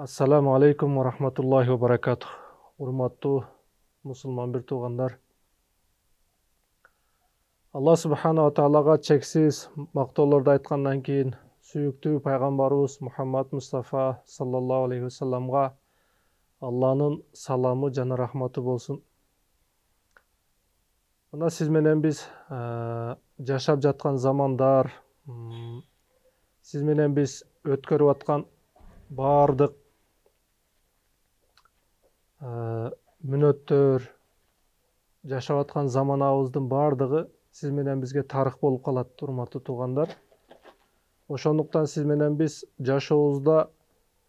Ассаламу алейкум ва рахматуллахи ва баракатух. Урматтуу мусулман бир туугандар. Алла субханала таалага чексиз мактоолорду айткандан кийин сүйүктүү пайгамбарыбыз Мухаммад Мустафа саллаллаху алейхи вассаламга Алланын саламы жана рахматы болсун. Мына сиз менен биз жашап жаткан замандар, сиз менен биз өткөрүп аткан баардык мүнөттөр, жашап аткан заманыбыздын баардыгы сиз менен бизге тарых болуп калат, урматтуу туугандар. Ошондуктан сиз менен биз жашообузда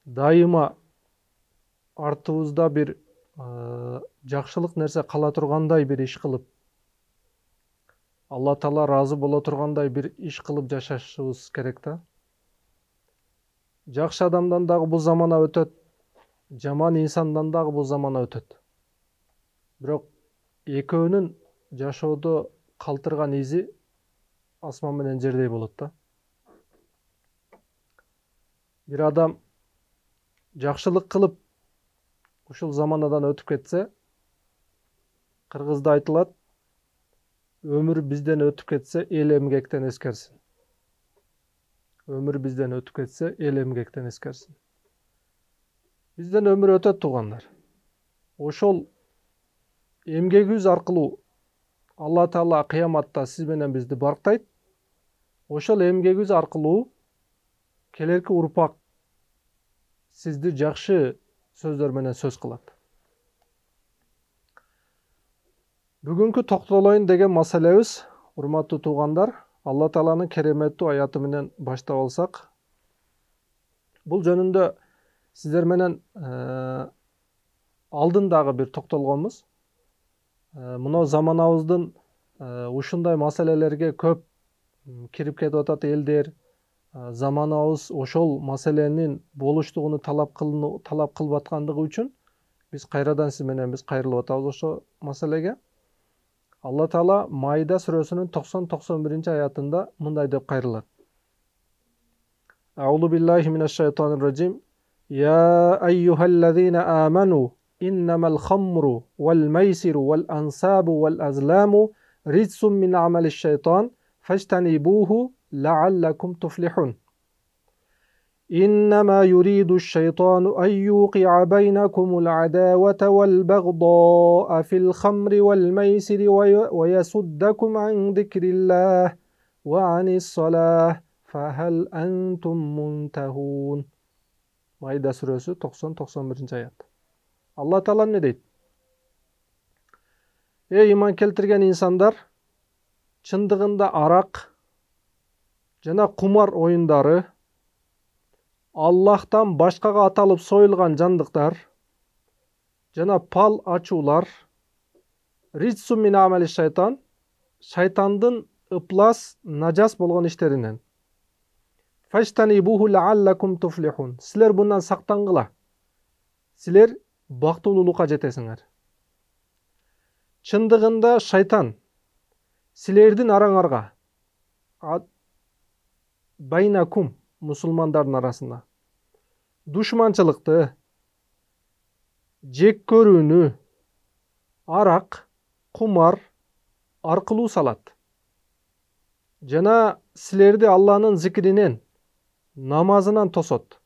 дайыма артыбызда бир жакшылык нерсе кала тургандай бир иш кылып, Алла Таала ыраазы боло тургандай бир иш кылып жашашыбыз керек да. Жакшы адамдан дагы бул замана өтөт, жаман инсандан дагы бул замана өтөт. Бирок экөөнүн жашоодо калтырган изи асман менен жердей болот да. Бир адам жакшылык кылып ушул заманадан өтүп кетсе, кыргызда айтылат, өмүр бизден өтүп кетсе, эл эмгектен эскерсин. Өмүр бизден өтүп кетсе, эл эмгектен эскерсин. Бизден өмүр өтөт, туугандар. Ошол эмгегибиз аркылуу Алла Таала кыяматта сиз менен бизди барктайт. Ошол эмгегибиз аркылуу келерки урпак сизди жакшы сөздөр менен сөз кылат. Бүгүнкү токтолоюн деген маселебиз, урматтуу туугандар, Алла Тааланын кереметтүү аяты менен баштап алсак, бул жөнүндө сиздер менен алдын дагы бир токтолгонбуз. Мына заманыбыздын ушундай маселелерге көп кирип кетип атат элдер. Заманыбыз ошол маселенин болуштугуну талап кылып аткандыгы үчүн биз кайрадан сиз менен биз кайрылып атабыз ошол маселеге. Алла Таала Майда сүрөсүнүн 90-91 аятында мындай деп кайрылат. Аузу биллахи минаш шайтанир раджим. Я айюхаллазина аману иннамал хамру вал майсиру вал ансабу вал азламу риджсун мин амалиш шайтан фажтанибуху лааллакум туфлихун. إنما يريد الشيطان أن يوقع بينكم العداوة والبغضاء في الخمر والميسر ويصدكم عن ذكر الله وعن الصلاة فهل أنتم منتهون. Майда сүрөсү 90-91 аят. Алла Таала эмне дейт? Иман келтирген инсандар, чындыгында арак жана кумар оюндары, Аллахтан башкага аталып союлган жандыктар жана пал ачуулар риджсун мин амали шайтан, шайтандын ыплас, нажас болгон иштеринен. Фажтанибуху лааллакум туфлихун. Силер bundan сактангыла. Силер бактылуулукка жетесиңер. Чындыгында шайтан силердин араңарга, байнакум, мусулмандардын арасында, душманчылыкты, жек көрүүнү, арак, кумар аркылуу салат. Жана силерди Алланын зикринен, намазынан тосот.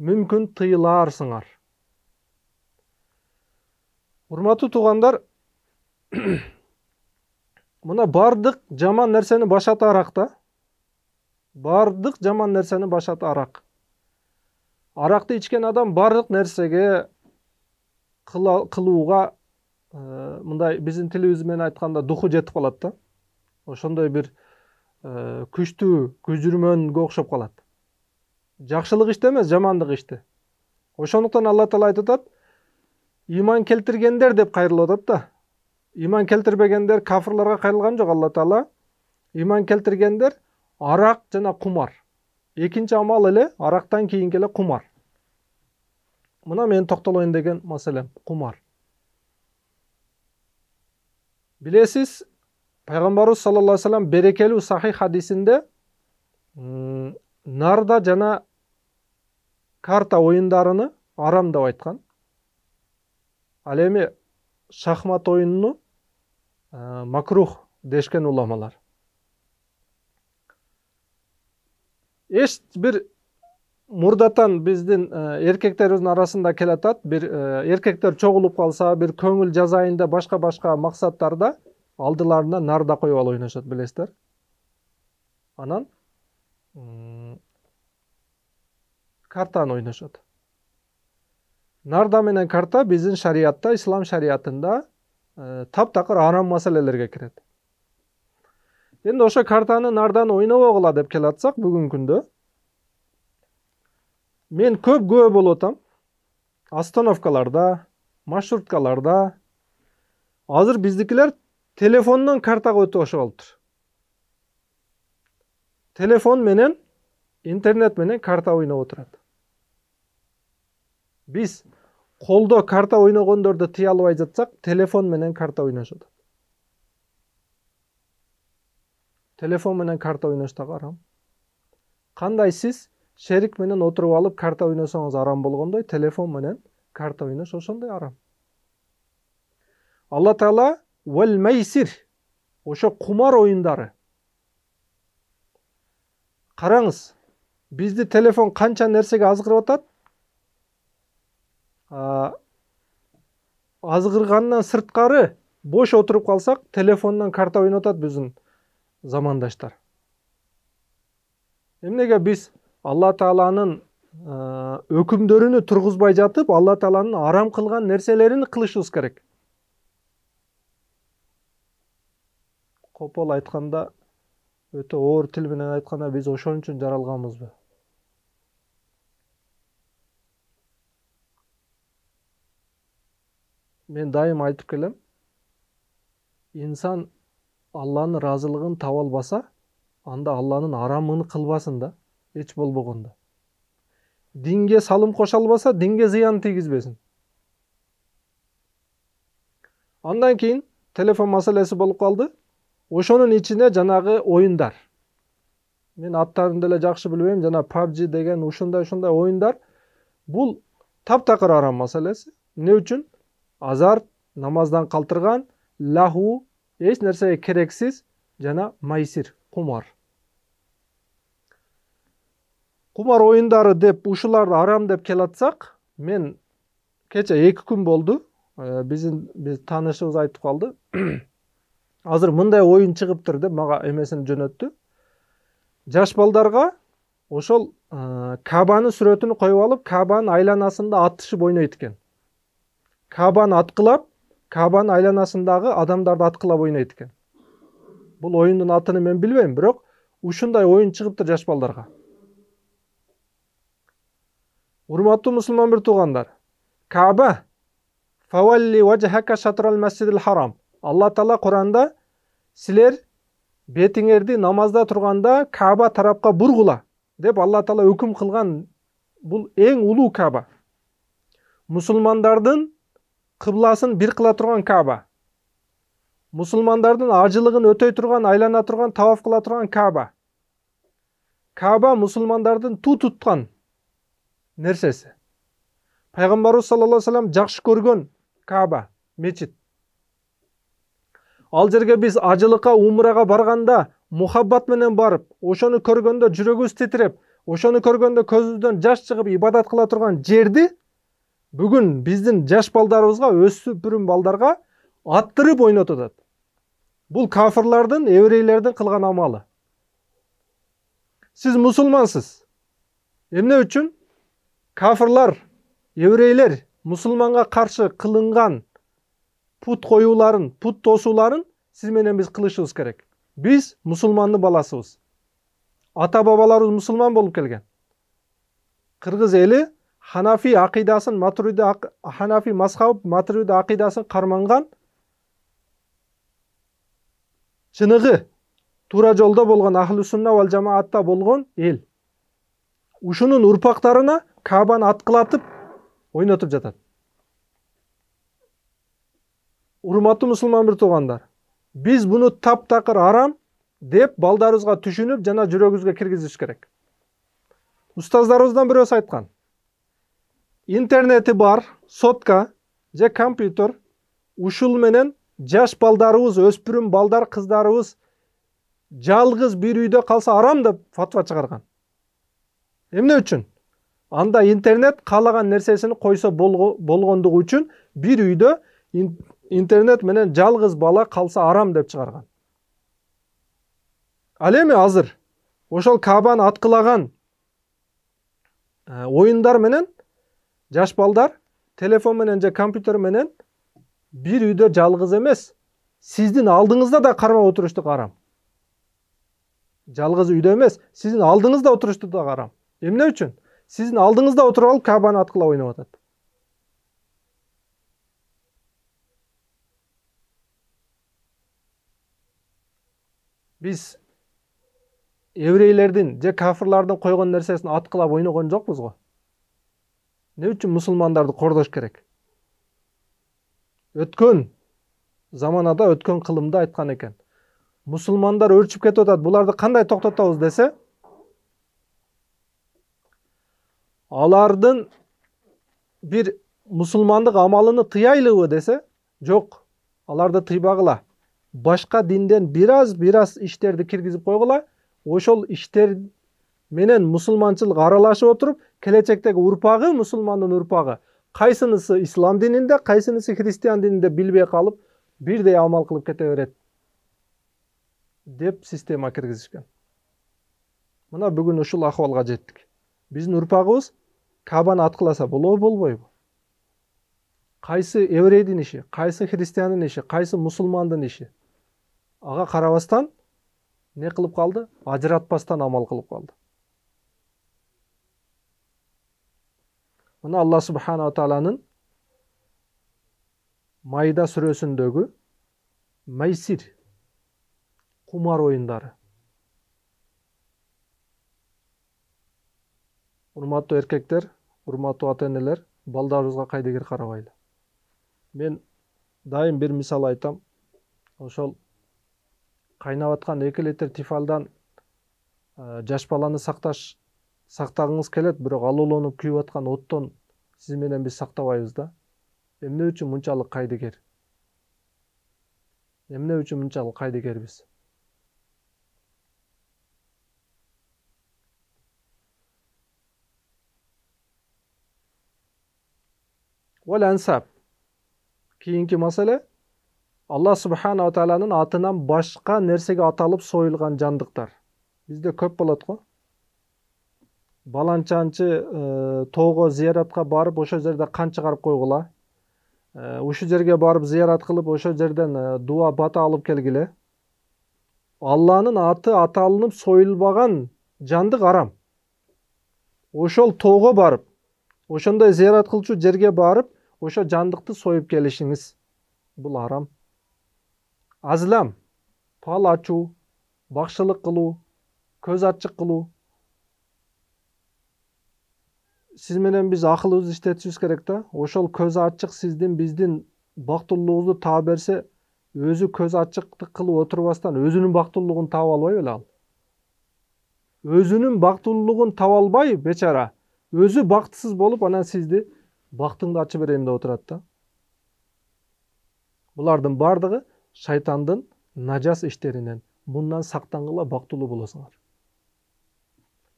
Мүмкүн тыйыларсыңар. Урматтуу туугандар, мына бардык жаман нерсени башаты арак да. Бардык жаман нерсени башаты арак. Аракты ичкен адам бардык нерсеге кылууга мындай биздин тилибиз менен айтканда духу жетип калат да. Ошондой бир күчтүү көзүрмөнгө окшоп калат. Жакшылык иште эмес, жамандык иште. Ошондуктан Алла Таала айтып атат, иман келтиргендер деп кайрылып атат да. Иман келтирбегендер кафырларга кайрылган жок Алла Таала. Иман келтиргендер арак жана кумар. Экинчи амал эле арактан кийинки эле кумар. Мына мен токтолоюн деген маселем кумар. Билесиз, Пайгамбарыбыз саллаллаху алейхи вассалам берекелүү сахих хадисинде нарда жана карта оюндарыны арам деп айткан. Ал эми шахмат оюнуну макрух дешкен уламалар. Эч бир мурдатан биздин эркектерибиздин арасында келатат, бир эркектер чогулуп калса, бир көңүл жазайында башка максаттарда алдыларына нарда коюп алып ойношот, билесиздер. Анан картаны ойношот. Нарда менен карта биздин шариатта, ислам шариатында таптакыр арам маселелерге кирет. Енді ошо картаны нардан ойнобогула деп келатсак, бүгүнкү күндө мен көп күбө болуп атам. Остановкаларда, маршруткаларда азыр биздикилер телефондон картага өтүп алышып алыптыр. Телефон менен, интернет менен карта ойноп отурат. Биз колдо карта ойногондорду тыя албай жатсак, телефон менен карта ойношот. Телефон менен карта ойнош да арам. Кандай сиз шерик менен отуруп алып карта ойносоңуз арам болгондой, телефон менен карта ойнош ошондой арам. Алла Таала вал майсир, ошо кумар оюндары. Караңыз, бизди телефон канча нерсеге азгырып атат? Азгыргандан сырткары бош отуруп калсак, телефондон карта ойноп атат биздин замандаштар. Эмнеге биз Алла Тааланын өкүмдөрүнү тургузбай жатып, Алла Тааланын арам кылган нерселерин кылышыбыз керек. Копол айтканда, өтө оор тил менен айтканда, биз ошон үчүн жаралганбызбы? Мен дайым айтып келем, инсан Алланын разылыгын таба албаса, анда Алланын арамын кылбасын да, эч болбогондо. Динге салым кошо албаса, динге зыян тийгизбесин. Андан кийин телефон маселеси болуп калды. Ошонун ичине жанагы оюндар. Мен аттарын деле жакшы билбейм, жана PUBG деген ушундай оюндар. Бул таптакыр арам маселеси. Эмне үчүн? Азарт, намаздан калтырган, лаху, эч нерсеге керексиз жана майсир, кумар. Кумар оюндары деп ушуларды арам деп келатсак, мен кече 2 күн болду, биз таанышыбыз айтып калды. Азыр мындай оюн чыгыптыр деп мага эмесин жөнөттү. Жаш балдарга ошол Кабаны сүрөтүнү коюп алып, Кабанын айланасында атышып ойнойт экен. Кабаны аткылап, Кабанын айланасындагы адамдарды аткылап ойнойт экен. Бул оюндун атын мен билбейм, бирок ушундай оюн чыгыптыр жаш балдарга. Урматтуу мусулман бир туугандар, Каба фавалли важхака шатрал масжидил харам. Алла Таала Куранда силер бетиңерди намазда турганда Каба тарапка бургула деп Алла Таала өкүм кылган. Бул эң улуу Каба. Мусулмандардын кыбласын бир кыла турган Каба. Мусулмандардын ажылыгын өтөй турган, айлана турган, таваф кыла турган Каба. Каба мусулмандардын ту туткан нерсеси. Пайгамбарыбыз саллаллаху алейхи вассалам жакшы көргөн Каба, мечит. Ал жерге биз ажылыкка, умрага барганда мухаббат менен барып, ошону көргөндө жүрөгүбүз титиреп, ошону көргөндө көзүбүздөн жаш чыгып ибадат кыла турган жерди бүгүн биздин жаш балдарыбызга, өспүрүм балдарга аттырып ойнотуп атат. Бул кафырлардын, еврейлердин кылган амалы. Сиз мусулмансыз. Эмне үчүн? Кафырлар, еврейлер мусулманга каршы кылынган пут коюуларын, пут тосууларын сиз менен биз кылышыбыз керек. Биз мусулмандын баласыбыз. Ата бабаларыбыз мусулман болуп келген. Кыргыз эли Ханафи акыйдасын, Ханафи мазхаб, Матуриди акыйдасын карманган, чыныгы туура жолдо болгон, ахлу сунна вал жамаатта болгон эл. Ушунун урпактарына Кабаны аткылатып ойнотуп жатат. Урматтуу мусулман бир туугандар, биз буну таптакыр арам деп балдарыбызга түшүнүп, жана жүрөгүбүзгө киргизиш керек. Устаздарыбыздан бирөөсү айткан, интернети бар сотка же компьютер ушул менен жаш балдарыбыз, өспүрүм балдар, кыздарыбыз жалгыз бир үйдө калса арам деп фатва чыгарган. Эмне үчүн? Анда интернет каалаган нерсесин койсо болгондугу үчүн бир үйдө интернет менен жалгыз бала калса арам деп чыгарган. Ал эми азыр ошол Каабаны аткылаган оюндар менен жаш балдар телефон менен же компьютер менен бир үйдө жалгыз эмес, сиздин алдыңызда да кармап отуруштук арам. Жалгыз үйдө эмес, сиздин алдыңызда отуруштук да арам. Эмне үчүн? Сиздин алдыңызда отуруп алып Каабаны аткылап ойноп атат. Биз еврейлердин же кафырлардын койгон нерсесин аткылап ойногон жокпуз го. Не үчүн мусулмандарды кордош керек? Өткөн заманада өткөн кылымда айткан экен. Мусулмандар өрчүп кетип атат, буларды кандай токтотобуз десе, алардын бир мусулмандык амалыны тыялыбы десе, жок, аларды тыйбагыла. Башка динден бир аз иштерди киргизип койгула, ошол иштер менен мусулманчылык аралашып отуруп, келечектеги урпагы, мусулмандын урпагы, кайсынысы ислам дининде, кайсынысы христиан дининде билбей калып, бирдей амал кылып кете берет деп система киргизишкен. Мына бүгүн ушул акыбалга жеттик. Биздин урпагыбыз Каабаны аткыласа болобу, болбойбу? Кайсы еврейдин иши, кайсы христиандын иши, кайсы мусулмандын иши? Ага карабастан не кылып калды? Ажыратпастан амал кылып калды. Мына Алла субхана тааланын Майда сүрөсүндөгү майсир, кумар оюндары. Урматтуу эркектер, урматтуу ата-энелер, балдарыбызга кайдыгер карабайлы. Мен дайым бир мисал айтам. Ошол кайнап аткан 2 литр тифалдан жаш баланы сактагыңыз келет, бирок алууланып күйүп аткан оттон сиз менен биз сактабайбыз да. Эмне үчүн мынчалык кайдыгер? Эмне үчүн мынчалык кайдыгербиз? Вал ансаб. Кийинки маселе, Алла субхана тааланын атынан башка нерсеге аталып союлган жандыктар. Бизде көп болот го. Баланчанчы тоого зияратка барып, ошол жерде кан чыгарып койгула. Ушул жерге барып зиярат кылып, ошол жерден дуа бата алып келгиле. Алланын аты аталынып союлбаган жандык арам. Ошол тоого барып, ошондой зиярат кылчу жерге барып, ошо жандыкты союп келишиңиз, бул арам. Азлам, пал ачуу, бакшылык кылуу, көз ачык кылуу. Сиз менен биз акылыбызды иштетишибиз керек да. Ошол көз ачык сиздин биздин бактылуулугубузду таап берсе, өзү көз ачыктык кылып отурбастан өзүнүн бактылуулугун таап албайбы эле ал? Өзүнүн бактылуулугун таба албай бечара, өзү бактысыз болуп, анан сизди бактыңды ачып берейин деп отурат да. Булардын бардыгы шайтандын нажас иштеринен. Мындан сактангыла, бактылуу болосуңар.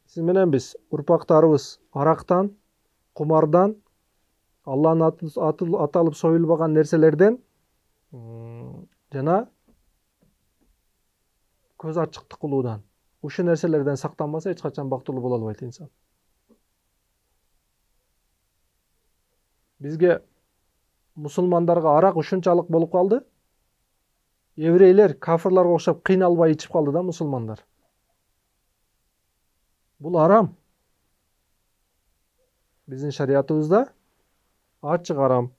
Сиз менен биз урпактарыбыз арактан, кумардан, Алланын аталып союлбаган нерселерден жана көз ачыктык кылуудан, ушул нерселерден сактанбаса эч качан бактылуу боло албайт инсан. Бизге мусулмандарга арак ушунчалык болуп калды. Еврейлер кафырларга окшоп кыйналбай ичип калды да мусулмандар. Бул арам. Биздин шариятыбызда ачык арам.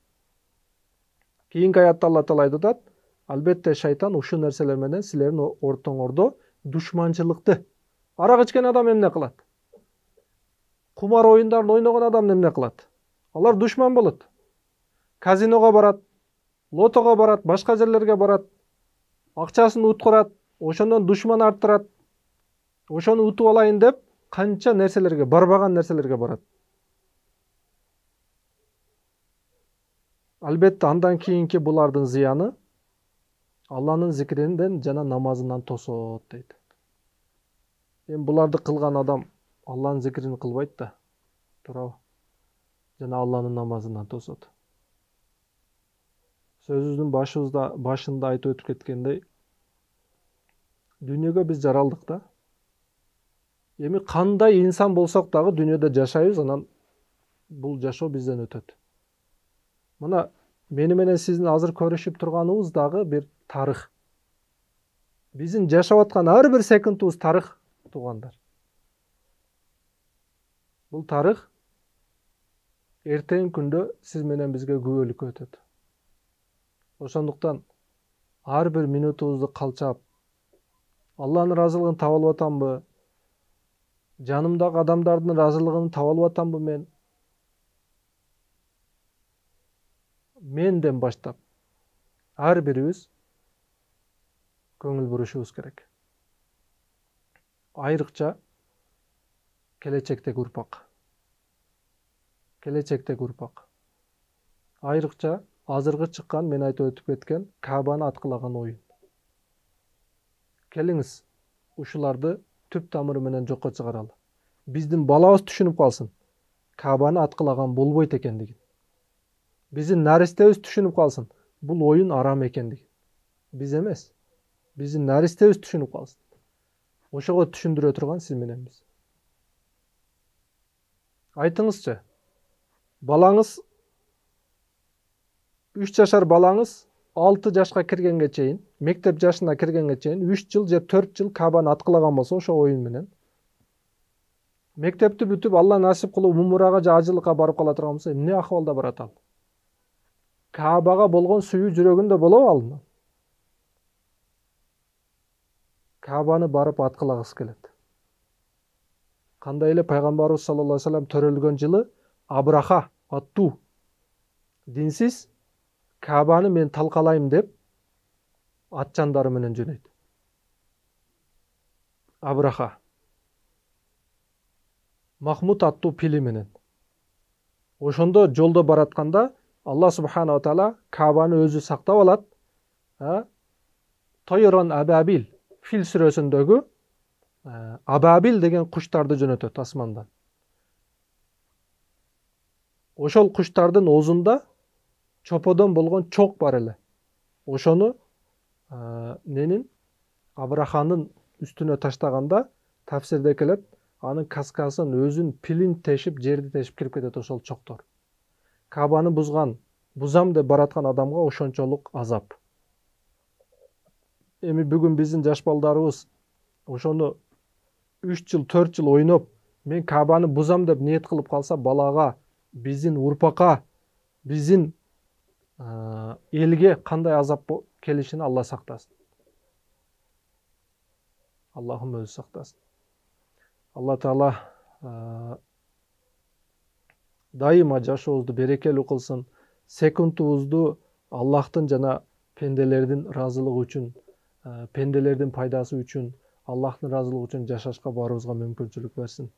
Кийинки аятта Алла Таала айтат: албетте шайтан ушул нерселер менен силердин ортоңордо душманчылыкты. Арак ичкен адам эмне кылат? Кумар оюндарын ойногон адам эмне кылат? Алар душман болот. Казиного барат, лотого барат, башка жерлерге барат, акчасын уткурат, ошондон душман арттырат. Ошону утуп алайын деп канча нерселерге, барбаган нерселерге барат. Албетте андан кийинки булардын зыяны Алланын зикринден жана намазынан тосот дейт. Эми буларды кылган адам Алланын зикрин кылбайт да, туурабы? Жана Алланын намазынан тосот. Сөзүбүздүн башында айтып өтүп кеткендей, дүйнөгө биз жаралдык да. Эми кандай инсан болсок дагы дүйнөдө жашайбыз, анан бул жашоо бизден өтөт. Мына мени менен сиздин азыр көрүшүп турганыбыз дагы бир тарых. Биздин жашап аткан ар бир секундубуз тарых, туугандар. Бул тарых эртең күндө сиз менен бизге күбөлүккө өтөт. Ошондуктан ар бир минутубузду калчап, Алланын ыраазылыгын таба алып атамбы, жанымдагы адамдардын ыраазылыгын таба алып атамбы менден баштап ар бирибиз көңүл бурушубуз керек. Айрыкча келечектеги урпак. Айрыкча азыркы чыккан, мен айтып өтүп кеткен Каабаны аткылаган оюн. Келиңиз, ушуларды түп тамыры менен жокко чыгаралы. Биздин балабыз түшүнүп калсын, Каабаны аткылаган болбойт экендигин. Биздин наристебиз түшүнүп калсын, бул оюн арам экендигин. Биз эмес, биздин наристебиз түшүнүп калсын. Ошого түшүндүрө турган сиз менен биз. Айтыңызчы, балаңыз 3 жашар балаңыз 6 жашка киргенге чейин, мектеп жашына киргенге чейин 3 жыл же 4 жыл Каабаны аткылаган болсо, ошо оюн менен мектепти бүтүп, Алла насип кылып умурага же ажылыкка барып кала турган болсо, эмне акыбалда барат ал? Каабага болгон сүйүү жүрөгүндө болобу ал? Каабаны барып аткылагысы келет. Кандай эле пайгамбарыбыз саллаллаху алейхи вассалам төрөлгөн жылы Абраха аттуу динсиз Каабаны мен талкалайм деп атчандары менен жөнөйт. Абраха. Махмуд аттуу пили менен. Ошондо жолдо баратканда Алла субхана ва таала Каабаны өзү сактап алат. Тойрон абабил, Фил сүрөсүндөгү абабил деген куштарды жөнөтөт асмандан. Ошол куштардын оозунда чоподон болгон чок бар эле. Ошону Абраханын үстүнө таштаганда тафсирде келет, анын каскасын өзүн пилин тешип, жерди тешип кирип кетет ошол чоктор. Каабаны бузам деп бараткан адамга ошончолук азап. Эми бүгүн биздин жаш балдарыбыз ошону 3 жыл, 4 жыл ойноп, мен Каабаны бузам деп ниет кылып калса, балага, биздин урпакка, биздин элге кандай азап келишин Алла сактасын. Аллахым өзү сактасын. Алла Таала дайыма жашообузду берекелүү кылсын. Секундубузду Аллахтын жана пенделердин ыраазылыгы үчүн, пенделердин пайдасы үчүн, Аллахтын ыраазылыгы үчүн жашашка баарыбызга мүмкүнчүлүк берсин.